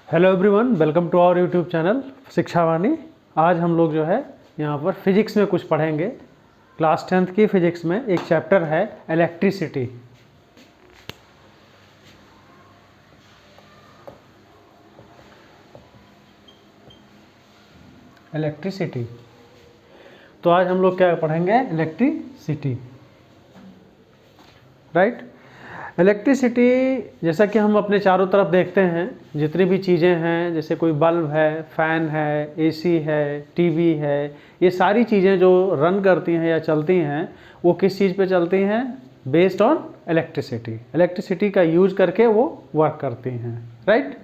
Hello everyone, welcome to our YouTube channel Shikshavani. आज हम लोग जो है यहाँ पर फिजिक्स में कुछ पढ़ेंगे। क्लास 10th की फिजिक्स में एक चैप्टर है इलेक्ट्रिसिटी। इलेक्ट्रिसिटी तो आज हम लोग क्या पढ़ेंगे? Electricity, right. इलेक्ट्रिसिटी जैसा कि हम अपने चारों तरफ देखते हैं, जितनी भी चीज़ें हैं, जैसे कोई बल्ब है, फ़ैन है, एसी है, टीवी है, ये सारी चीज़ें जो रन करती हैं या चलती हैं वो किस चीज़ पे चलती हैं? Based on electricity. इलेक्ट्रिसिटी का यूज करके वो वर्क करती हैं, राइट।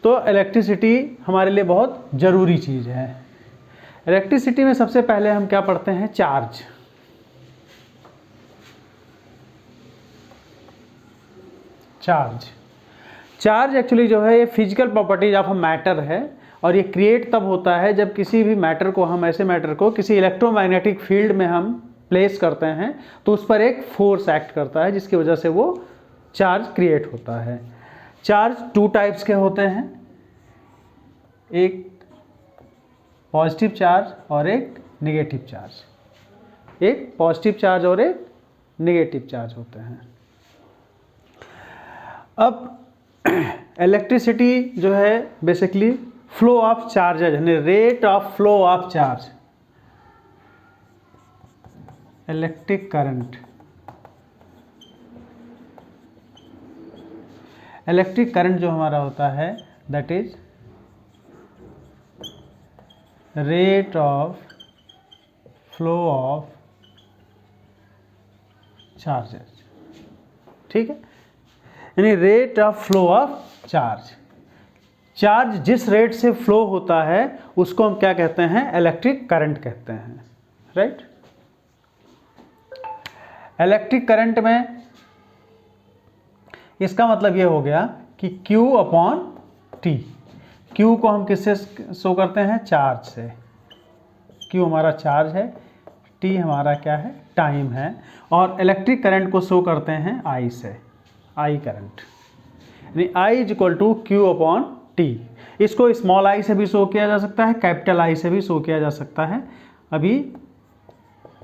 तो इलेक्ट्रिसिटी हमारे लिए बहुत ज़रूरी चीज़ है। इलेक्ट्रिसिटी में सबसे पहले हम क्या पढ़ते हैं? चार्ज। चार्ज एक्चुअली जो है ये physical properties of a matter है, और ये क्रिएट तब होता है जब किसी भी मैटर को, हम ऐसे मैटर को किसी इलेक्ट्रोमैग्नेटिक फील्ड में हम प्लेस करते हैं तो उस पर एक फोर्स एक्ट करता है जिसकी वजह से वो चार्ज क्रिएट होता है। चार्ज टू टाइप्स के होते हैं, एक पॉजिटिव चार्ज और एक नेगेटिव चार्ज। एक पॉजिटिव चार्ज और एक नेगेटिव चार्ज होते हैं। अब इलेक्ट्रिसिटी जो है बेसिकली फ्लो ऑफ चार्जेज, यानी rate of flow of charge. Electric current, electric current जो हमारा होता है that is rate of flow of charges, ठीक है। यानी rate of flow of charge. Charge जिस रेट से फ्लो होता है उसको हम क्या कहते हैं? इलेक्ट्रिक करंट कहते हैं, राइट। इलेक्ट्रिक करंट में इसका मतलब ये हो गया कि Q अपॉन T। Q को हम किससे शो करते हैं? चार्ज से। Q हमारा चार्ज है, T हमारा क्या है? टाइम है। और इलेक्ट्रिक करंट को शो करते हैं I से, I करंट, यानी I is equal to Q upon T। इसको स्मॉल आई से भी शो किया जा सकता है, कैपिटल आई से भी शो किया जा सकता है। अभी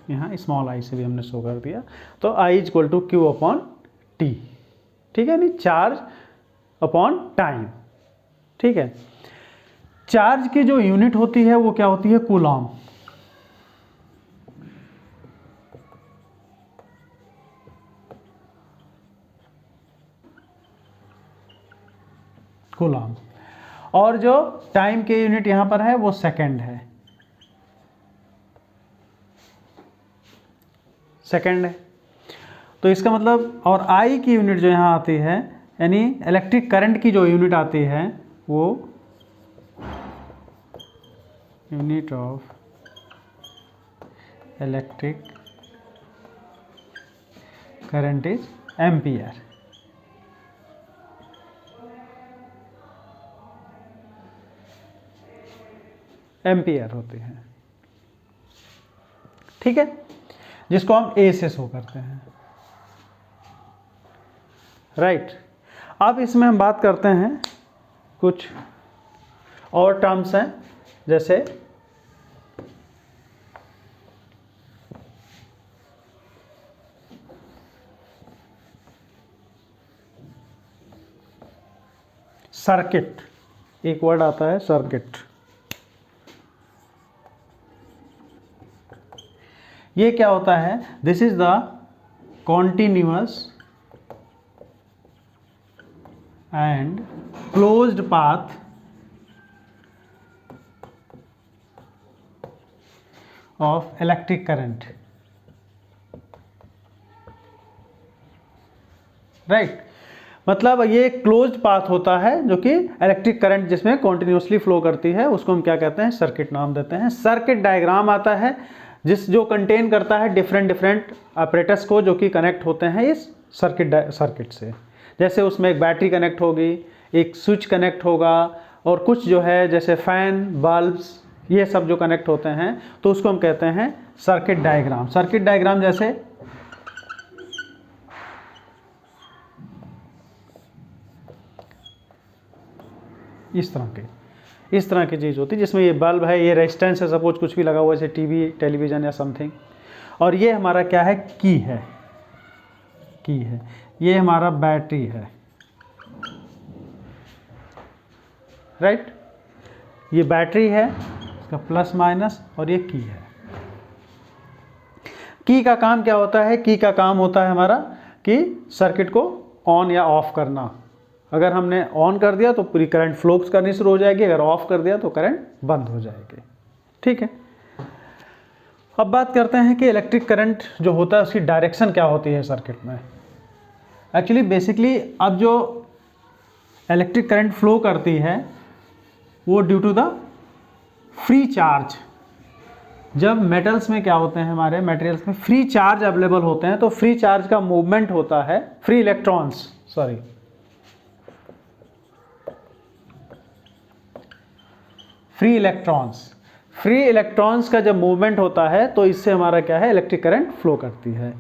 यहाँ स्मॉल आई से भी हमने शो कर दिया, तो I is equal to Q upon T, ठीक है। यानी चार्ज अपॉन टाइम, ठीक है। चार्ज की जो यूनिट होती है वो क्या होती है? कूलॉम। कूलॉम। और जो टाइम की यूनिट यहां पर है वो सेकंड है, सेकंड है। तो इसका मतलब, और आई की यूनिट जो यहां आती है, यानी इलेक्ट्रिक करंट की जो यूनिट आती है वो unit of electric current is ampere. Ampere होती है, ठीक है, जिसको हम ए से शो करते हैं, राइट। अब इसमें हम बात करते हैं कुछ और टर्म्स हैं, जैसे सर्किट। एक वर्ड आता है सर्किट। ये क्या होता है? This is the continuous and closed path of electric current, right. मतलब ये क्लोज्ड पाथ होता है जो कि इलेक्ट्रिक करंट जिसमें कॉन्टिन्यूसली फ्लो करती है, उसको हम क्या कहते हैं? सर्किट नाम देते हैं। सर्किट डायग्राम आता है जो कंटेन करता है डिफरेंट ऑपरेटर्स को जो कि कनेक्ट होते हैं इस सर्किट से। जैसे उसमें एक बैटरी कनेक्ट होगी, एक स्विच कनेक्ट होगा, और कुछ जो है जैसे फैन, बल्ब्स, ये सब जो कनेक्ट होते हैं तो उसको हम कहते हैं सर्किट डायग्राम। सर्किट डायग्राम जैसे इस तरह की चीज़ होती है जिसमें ये बल्ब है, ये रेजिस्टेंस है, सपोज कुछ भी लगा हुआ है जैसे टीवी, टेलीविज़न या समथिंग, और ये हमारा क्या है, की है, ये हमारा बैटरी है, राइट। ये बैटरी है, इसका प्लस माइनस, और ये की है। की का काम क्या होता है, की का काम होता है हमारा कि सर्किट को ऑन या ऑफ करना। अगर हमने ऑन कर दिया तो पूरी करंट फ्लो करनी शुरू हो जाएगी, अगर ऑफ कर दिया तो करंट बंद हो जाएगी, ठीक है। अब बात करते हैं कि इलेक्ट्रिक करंट जो होता है उसकी डायरेक्शन क्या होती है सर्किट में। एक्चुअली बेसिकली अब जो इलेक्ट्रिक करंट फ्लो करती है वो due to the free charge. जब मेटल्स में क्या होते हैं, हमारे मटेरियल्स में फ्री चार्ज अवेलेबल होते हैं, तो फ्री चार्ज का मूवमेंट होता है, फ्री इलेक्ट्रॉन्स फ्री इलेक्ट्रॉन्स का जब मूवमेंट होता है तो इससे हमारा क्या है, इलेक्ट्रिक करंट फ्लो करती है।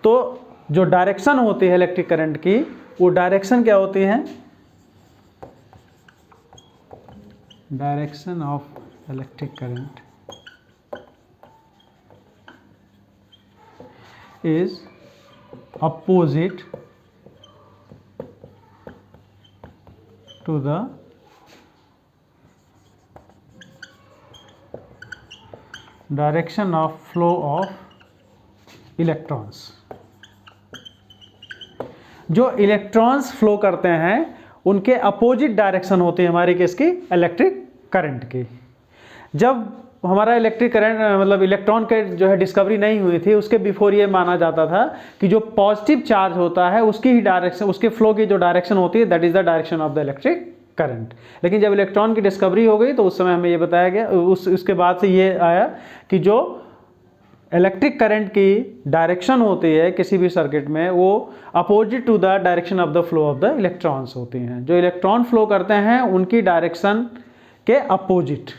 तो जो डायरेक्शन होती है इलेक्ट्रिक करंट की, वो डायरेक्शन क्या होती है, direction of electric current is opposite to the direction of flow of electrons. जो इलेक्ट्रॉन्स फ्लो करते हैं उनके अपोजिट डायरेक्शन होती है हमारी किसकी, इलेक्ट्रिक करंट की। जब हमारा इलेक्ट्रिक करंट मतलब इलेक्ट्रॉन के जो है डिस्कवरी नहीं हुई थी, उसके बिफोर ये माना जाता था कि जो पॉजिटिव चार्ज होता है उसकी ही डायरेक्शन, उसके फ्लो की जो डायरेक्शन होती है that is the direction of the electric current. लेकिन जब इलेक्ट्रॉन की डिस्कवरी हो गई तो उस समय हमें ये बताया गया, उसके बाद से ये आया कि जो इलेक्ट्रिक करंट की डायरेक्शन होती है किसी भी सर्किट में वो opposite to the direction of the flow of the electrons होती हैं। जो इलेक्ट्रॉन फ्लो करते हैं उनकी डायरेक्शन के अपोजिट,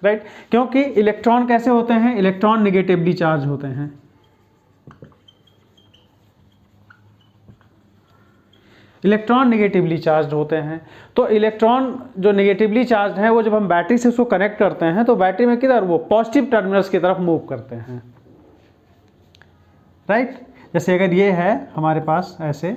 राइट। क्योंकि इलेक्ट्रॉन कैसे होते हैं, इलेक्ट्रॉन निगेटिवली चार्ज होते हैं। इलेक्ट्रॉन निगेटिवली चार्ज होते हैं, तो इलेक्ट्रॉन जो निगेटिवली चार्ज है वो जब हम बैटरी से उसको कनेक्ट करते हैं तो बैटरी में किधर, वो पॉजिटिव टर्मिनल्स की तरफ मूव करते हैं, राइट। जैसे अगर ये है हमारे पास ऐसे,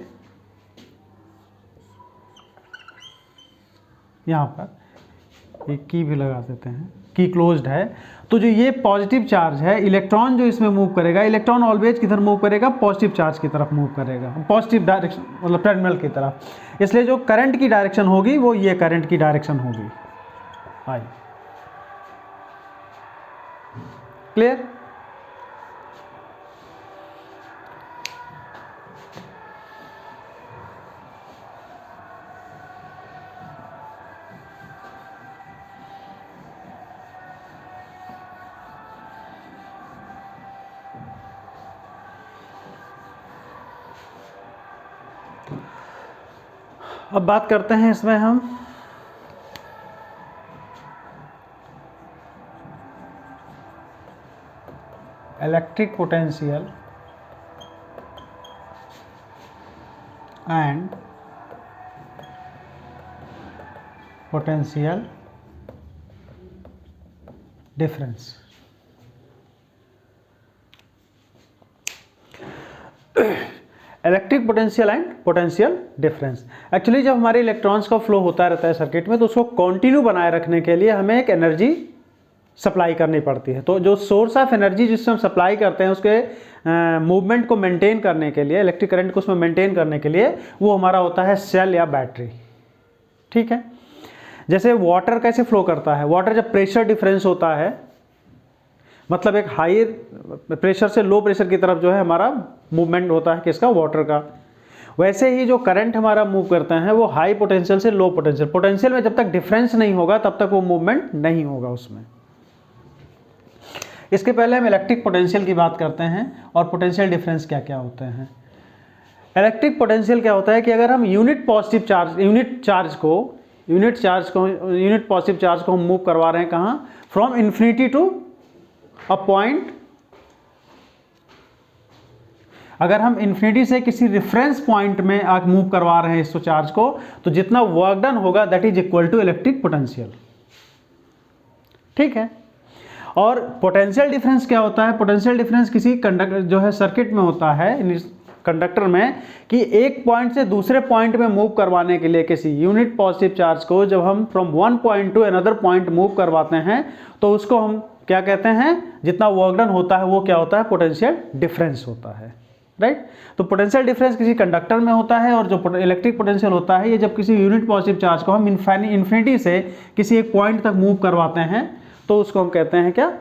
यहाँ पर एक की भी लगा देते हैं, की क्लोज्ड है, तो जो ये पॉजिटिव चार्ज है, इलेक्ट्रॉन जो इसमें मूव करेगा, इलेक्ट्रॉन ऑलवेज किधर मूव करेगा, पॉजिटिव चार्ज की तरफ मूव करेगा, पॉजिटिव डायरेक्शन मतलब टर्मिनल की तरफ। इसलिए जो करंट की डायरेक्शन होगी वो ये करंट की डायरेक्शन होगी। I clear. अब बात करते हैं इसमें हम electric potential and potential difference. Electric potential and potential difference. Actually जब हमारे इलेक्ट्रॉन्स का फ्लो होता रहता है सर्किट में तो उसको कंटिन्यू बनाए रखने के लिए हमें एक एनर्जी सप्लाई करनी पड़ती है। तो जो सोर्स ऑफ एनर्जी जिससे हम सप्लाई करते हैं उसके मूवमेंट को मेंटेन करने के लिए, इलेक्ट्रिक करंट को उसमें मेंटेन करने के लिए वो हमारा होता है सेल या बैटरी, ठीक है। जैसे वाटर कैसे फ्लो करता है, वाटर जब प्रेशर डिफरेंस होता है, मतलब एक हाई प्रेशर से लो प्रेशर की तरफ जो है हमारा मूवमेंट होता है किसका, वाटर का। वैसे ही जो करंट हमारा मूव करते हैं वो हाई पोटेंशियल से लो पोटेंशियल, पोटेंशियल में जब तक डिफरेंस नहीं होगा तब तक वो मूवमेंट नहीं होगा उसमें। इसके पहले हम इलेक्ट्रिक पोटेंशियल की बात करते हैं और पोटेंशियल डिफरेंस क्या क्या होते हैं। इलेक्ट्रिक पोटेंशियल क्या होता है कि अगर हम unit positive charge, unit positive charge को हम मूव करवा रहे हैं कहाँ, from infinity to a point. अगर हम इन्फिनिटी से किसी रेफरेंस पॉइंट में मूव करवा रहे हैं इस चार्ज को, तो जितना वर्क डन होगा that is equal to electric potential. ठीक है। और पोटेंशियल डिफरेंस क्या होता है? पोटेंशियल डिफरेंस किसी कंडक्टर जो है सर्किट में होता है, कंडक्टर में, कि एक पॉइंट से दूसरे पॉइंट में मूव करवाने के लिए किसी यूनिट पॉजिटिव चार्ज को जब हम from one point two another point move करवाते हैं तो उसको हम क्या कहते हैं? जितना वर्क डन होता है वो क्या होता है? पोटेंशियल डिफरेंस होता है। राइट। तो पोटेंशियल डिफरेंस किसी कंडक्टर में होता है, और जो इलेक्ट्रिक पोटेंशियल होता है ये जब किसी यूनिट पॉजिटिव चार्ज को हम इन्फिनिटी से किसी एक पॉइंट तक मूव करवाते हैं तो उसको हम कहते हैं क्या?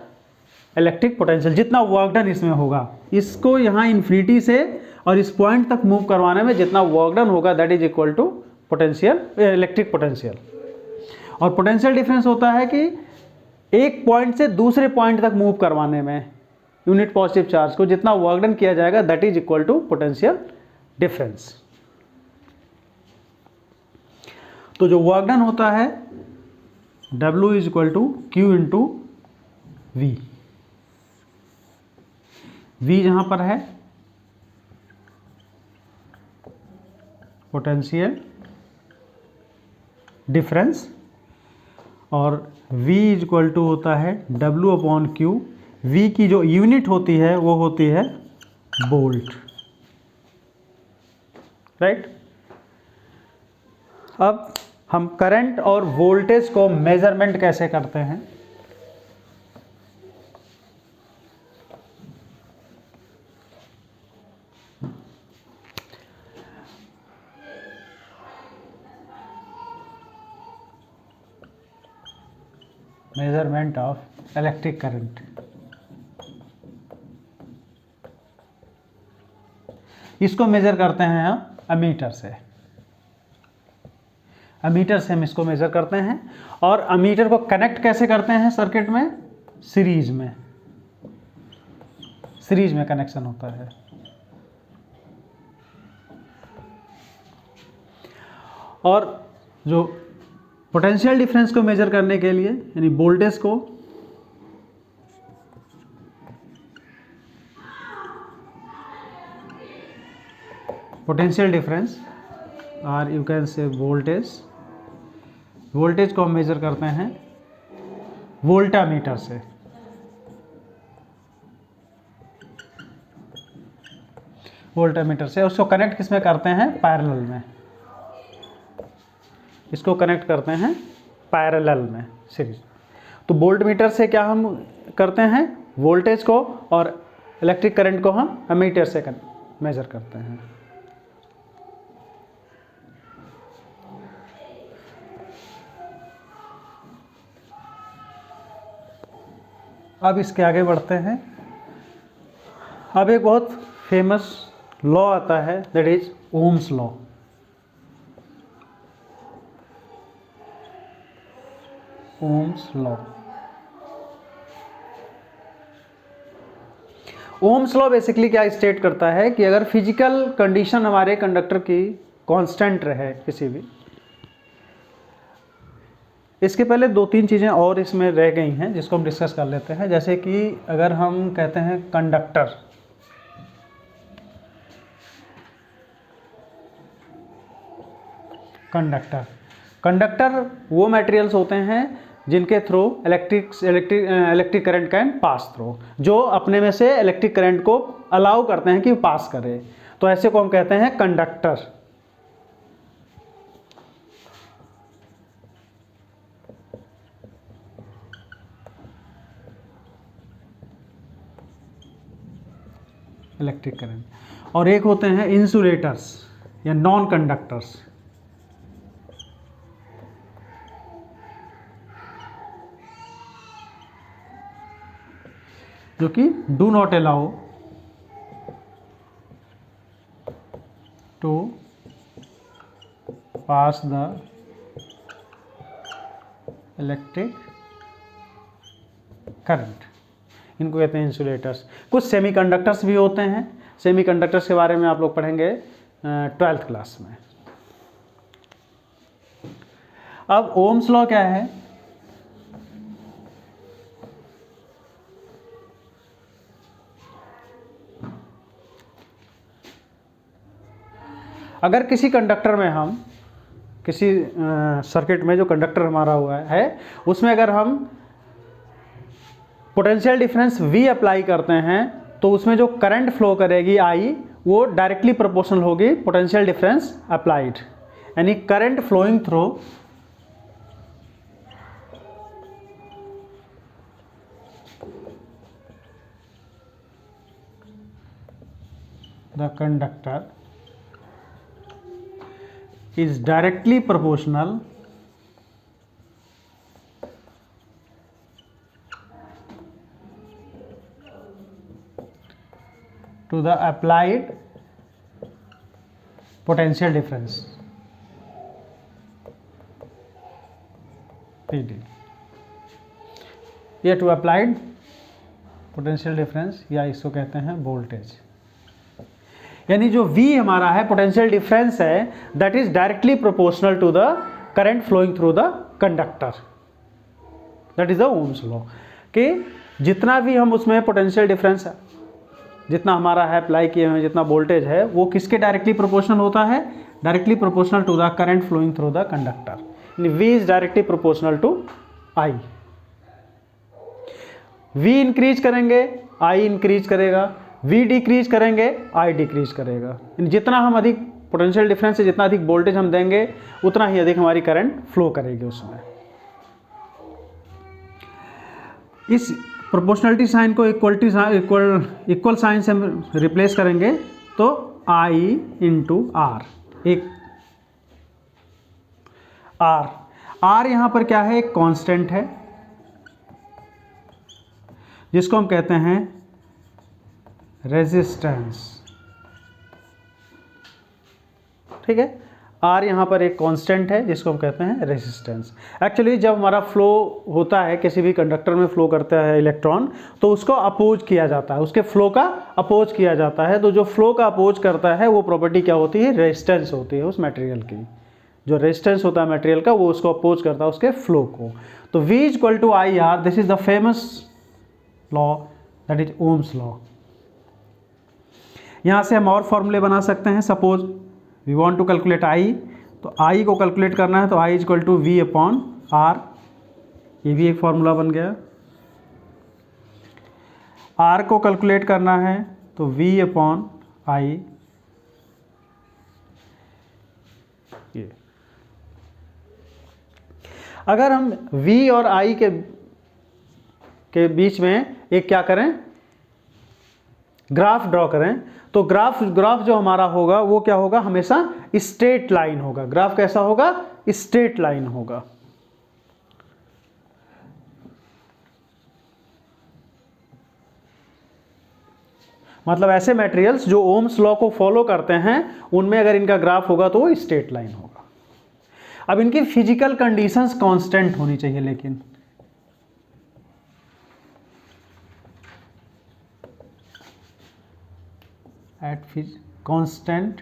Electric potential. जितना वर्क डन इसमें होगा, इसको यहाँ इन्फिनिटी से और इस पॉइंट तक मूव करवाने में जितना वर्क डन होगा that is equal to potential, electric potential. और पोटेंशियल डिफरेंस होता है कि एक पॉइंट से दूसरे पॉइंट तक मूव करवाने में यूनिट पॉजिटिव चार्ज को जितना वर्क डन किया जाएगा that is equal to potential difference. तो जो वर्क डन होता है W is equal to Q into V. V जहां पर है पोटेंशियल डिफरेंस, और V इज इक्वल टू होता है W अपॉन क्यू। V की जो यूनिट होती है वो होती है वोल्ट। राइट। अब हम करंट और वोल्टेज को मेजरमेंट कैसे करते हैं? Measurement of electric current. इसको मेजर करते हैं हम अमीटर से। अमीटर से हम इसको मेजर करते हैं। और अमीटर को कनेक्ट कैसे करते हैं सर्किट में? सीरीज में। सीरीज में कनेक्शन होता है। और जो पोटेंशियल डिफरेंस को मेजर करने के लिए यानी वोल्टेज को पोटेंशियल डिफरेंस और you can say voltage, voltage को हम मेजर करते हैं वोल्टामीटर से। वोल्टामीटर से उसको कनेक्ट किस में करते हैं? पैरेलल में। इसको कनेक्ट करते हैं पैरेलल में, सीरीज। तो वोल्टमीटर से क्या हम करते हैं? वोल्टेज को और इलेक्ट्रिक करंट को हम अमीटर से मेजर करते हैं। अब इसके आगे बढ़ते हैं। अब एक बहुत फेमस लॉ आता है that is Ohm's law. Ohm's law. Ohm's law basically क्या स्टेट करता है कि अगर फिजिकल कंडीशन हमारे कंडक्टर की कांस्टेंट रहे किसी भी, इसके पहले दो तीन चीज़ें और इसमें रह गई हैं जिसको हम डिस्कस कर लेते हैं। जैसे कि अगर हम कहते हैं कंडक्टर, कंडक्टर वो मटेरियल्स होते हैं जिनके through electric current can pass through, जो अपने में से इलेक्ट्रिक करंट को अलाउ करते हैं कि पास करे। तो ऐसे को हम कहते हैं कंडक्टर। Electric current. और एक होते हैं इंसुलेटर्स या नॉन कंडक्टर्स, जो कि do not allow to pass the electric current. इनको कहते हैं इंसुलेटर्स। कुछ सेमीकंडक्टर्स भी होते हैं। सेमीकंडक्टर्स के बारे में आप लोग पढ़ेंगे 12th क्लास में। अब ओम्स लॉ क्या है? अगर किसी कंडक्टर में हम किसी सर्किट में जो कंडक्टर हमारा हुआ है उसमें अगर हम पोटेंशियल डिफरेंस V अप्लाई करते हैं तो उसमें जो करंट फ्लो करेगी I वो डायरेक्टली प्रोपोर्शनल होगी पोटेंशियल डिफरेंस अप्लाइड, यानी current flowing through the conductor is directly proportional to the applied potential difference PD, ये टू अप्लाइड पोटेंशियल डिफरेंस या इसको कहते हैं वोल्टेज। यानी जो V हमारा है पोटेंशियल डिफरेंस है that is directly proportional to the current flowing through the conductor, that is the Ohm's law कि जितना भी हम उसमें पोटेंशियल डिफरेंस जितना हमारा है अप्लाई किए हुए जितना वोल्टेज है वो किसके डायरेक्टली प्रोपोर्शनल होता है, directly proportional to the current flowing through the conductor, यानी V is directly proportional to I। V increase करेंगे I इंक्रीज करेगा, V डिक्रीज करेंगे I डिक्रीज करेगा। जितना हम अधिक पोटेंशियल डिफरेंस से जितना अधिक वोल्टेज हम देंगे उतना ही अधिक हमारी करंट फ्लो करेगी उसमें। इस प्रोपोर्शनलिटी साइन को इक्वल साइन से हम रिप्लेस करेंगे तो I इंटू आर, एक R यहाँ पर क्या है, एक कांस्टेंट है जिसको हम कहते हैं रेजिस्टेंस, ठीक है। R यहाँ पर एक कांस्टेंट है जिसको हम कहते हैं रेजिस्टेंस। एक्चुअली जब हमारा फ्लो होता है किसी भी कंडक्टर में फ्लो करता है इलेक्ट्रॉन तो उसको अपोज किया जाता है, उसके फ्लो का अपोज किया जाता है। तो जो फ्लो का अपोज करता है वो प्रॉपर्टी क्या होती है, रेजिस्टेंस होती है उस मटेरियल की। जो रेजिस्टेंस होता है मटेरियल का वो उसको अपोज करता है उसके फ्लो को। तो V equal to I R, this is the famous law that is Ohm's law. यहाँ से हम और फॉर्मूले बना सकते हैं। Suppose we want to calculate I, तो I को कैलकुलेट करना है तो I equal to V upon R, ये भी एक फॉर्मूला बन गया। R को कैलकुलेट करना है तो V अपॉन I, ये। अगर हम V और I के बीच में एक क्या करें, ग्राफ ड्रॉ करें तो ग्राफ जो हमारा होगा वो क्या होगा, हमेशा स्ट्रेट लाइन होगा। ग्राफ कैसा होगा, स्ट्रेट लाइन होगा। मतलब ऐसे मटेरियल्स जो ओम्स लॉ को फॉलो करते हैं उनमें अगर इनका ग्राफ होगा तो वो स्ट्रेट लाइन होगा। अब इनकी फिजिकल कंडीशंस कांस्टेंट होनी चाहिए, लेकिन एट कांस्टेंट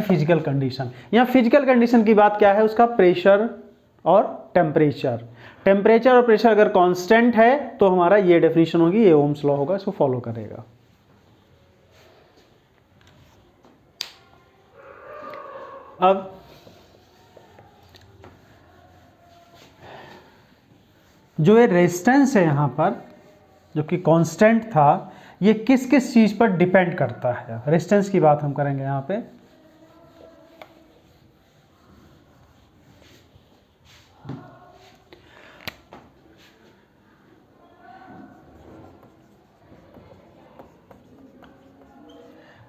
फिजिकल कंडीशन। यहाँ फिजिकल कंडीशन की बात क्या है, उसका प्रेशर और टेम्परेचर। टेम्परेचर और प्रेशर अगर कांस्टेंट है तो हमारा ये डेफिनेशन होगी, ये ओम्स लॉ होगा, इसको फॉलो करेगा। अब जो ये रेजिस्टेंस है यहाँ पर जो कि कांस्टेंट था, ये किस किस चीज पर डिपेंड करता है। रेजिस्टेंस की बात हम करेंगे यहाँ पे।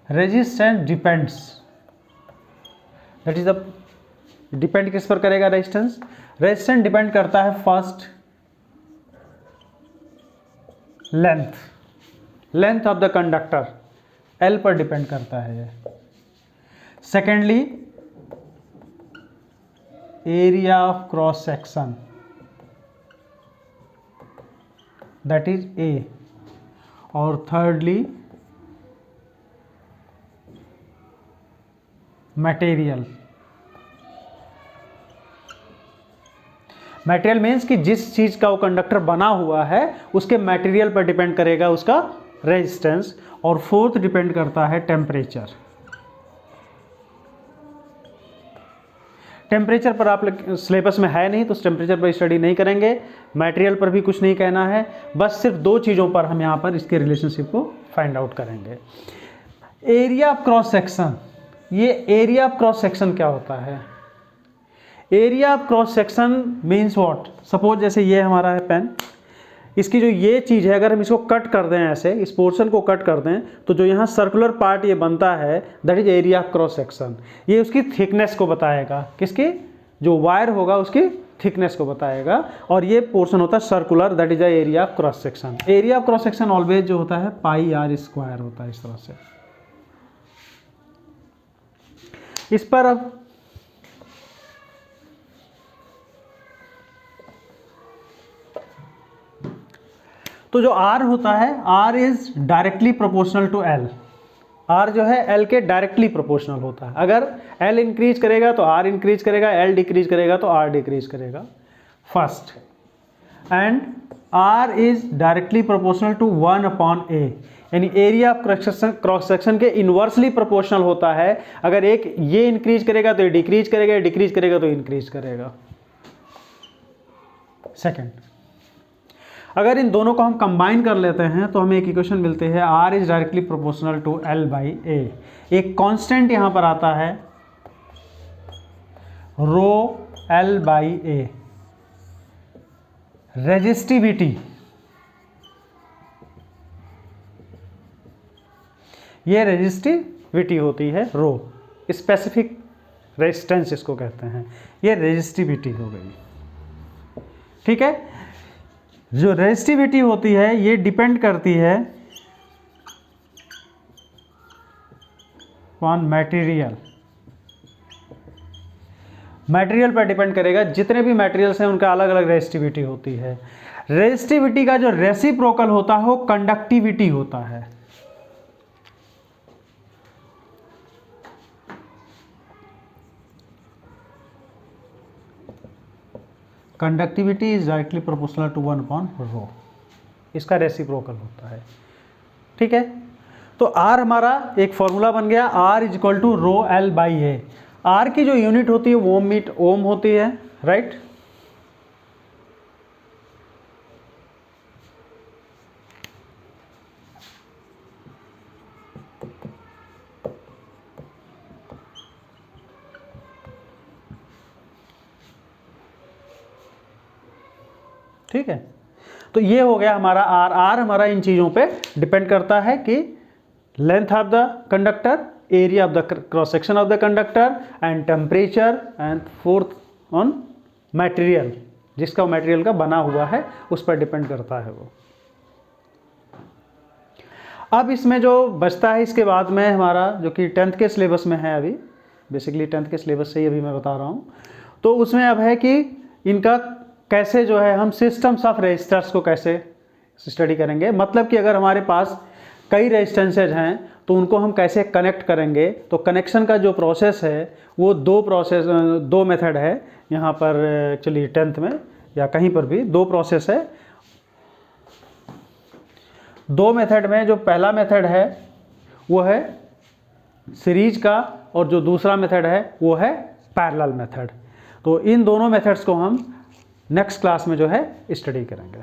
Resistance depends, that is the, depend किस पर करेगा रेजिस्टेंस। रेजिस्टेंस डिपेंड करता है first length of the conductor, L पर डिपेंड करता है ये। Secondly area of cross section, that is A। और थर्डली मटेरियल। मटेरियल मीन्स कि जिस चीज का वो कंडक्टर बना हुआ है उसके मटेरियल पर डिपेंड करेगा उसका रेजिस्टेंस, और फोर्थ डिपेंड करता है टेम्परेचर। टेम्परेचर पर आप सिलेबस में है नहीं तो टेम्परेचर पर स्टडी नहीं करेंगे, मटेरियल पर भी कुछ नहीं कहना है, बस सिर्फ दो चीज़ों पर हम यहाँ पर इसके रिलेशनशिप को फाइंड आउट करेंगे। एरिया ऑफ क्रॉस सेक्शन, ये एरिया ऑफ क्रॉस सेक्शन क्या होता है? Area of cross section means what? Suppose जैसे ये हमारा है पेन, इसकी जो ये चीज़ है अगर हम इसको कट कर दें, ऐसे इस पोर्शन को कट कर दें, तो जो यहाँ सर्कुलर पार्ट ये बनता है that is area of cross section. ये उसकी थिकनेस को बताएगा, किसकी? जो वायर होगा उसकी थिकनेस को बताएगा, और ये पोर्शन होता है circular, that is the area of cross section. Area of cross section always जो होता है पाई आर स्क्वायर होता है, इस तरह से। इस पर अब तो जो R होता है, R is directly proportional to L। R जो है L के डायरेक्टली प्रोपोर्शनल होता है। अगर L इंक्रीज करेगा तो R इंक्रीज करेगा, L डिक्रीज करेगा तो R डिक्रीज करेगा, first. And R is directly proportional to 1/A, यानी एरिया ऑफ क्रॉस सेक्शन के इन्वर्सली प्रोपोर्शनल होता है। अगर एक ये इंक्रीज करेगा तो ये डिक्रीज करेगा, डिक्रीज करेगा तो इंक्रीज करेगा। सेकेंड, अगर इन दोनों को हम कंबाइन कर लेते हैं तो हमें एक इक्वेशन मिलती है, R is directly proportional to L/A। एक कांस्टेंट यहां पर आता है रो L/A। रेजिस्टिविटी, ये रेजिस्टिविटी होती है रो, स्पेसिफिक रेजिस्टेंस इसको कहते हैं, ये रेजिस्टिविटी हो गई। ठीक है, जो रेजिस्टिविटी होती है ये डिपेंड करती है ऑन मटेरियल। मटेरियल पर डिपेंड करेगा, जितने भी मटेरियल्स हैं उनका अलग अलग रेजिस्टिविटी होती है। रेजिस्टिविटी का जो रेसिप्रोकल होता है वो कंडक्टिविटी होता है। Conductivity is directly proportional to 1/ρ, इसका रेसिप्रोकल होता है। ठीक है, तो R हमारा एक फॉर्मूला बन गया, R is equal to rho L/A। R की जो यूनिट होती है वो ओम होती है, राइट? ठीक है, तो ये हो गया हमारा R हमारा इन चीज़ों पे डिपेंड करता है कि length of the conductor, area of the cross section of the conductor, and temperature, and fourth on material, जिसका मटेरियल का बना हुआ है उस पर डिपेंड करता है वो। अब इसमें जो बचता है इसके बाद में हमारा, जो कि 10th के सिलेबस में है, अभी बेसिकली 10th के सिलेबस से ही अभी मैं बता रहा हूँ, तो उसमें अब है कि इनका कैसे जो है हम सिस्टम्स ऑफ रेजिस्टर्स को कैसे स्टडी करेंगे। मतलब कि अगर हमारे पास कई रेजिस्टेंसेज हैं तो उनको हम कैसे कनेक्ट करेंगे। तो कनेक्शन का जो प्रोसेस है वो दो मेथड है यहाँ पर, एक्चुअली 10th में या कहीं पर भी दो प्रोसेस है। दो मेथड में जो पहला मेथड है वो है सीरीज का, और जो दूसरा मेथड है वो है पैरेलल मेथड। तो इन दोनों मेथड्स को हम नेक्स्ट क्लास में जो है स्टडी करेंगे।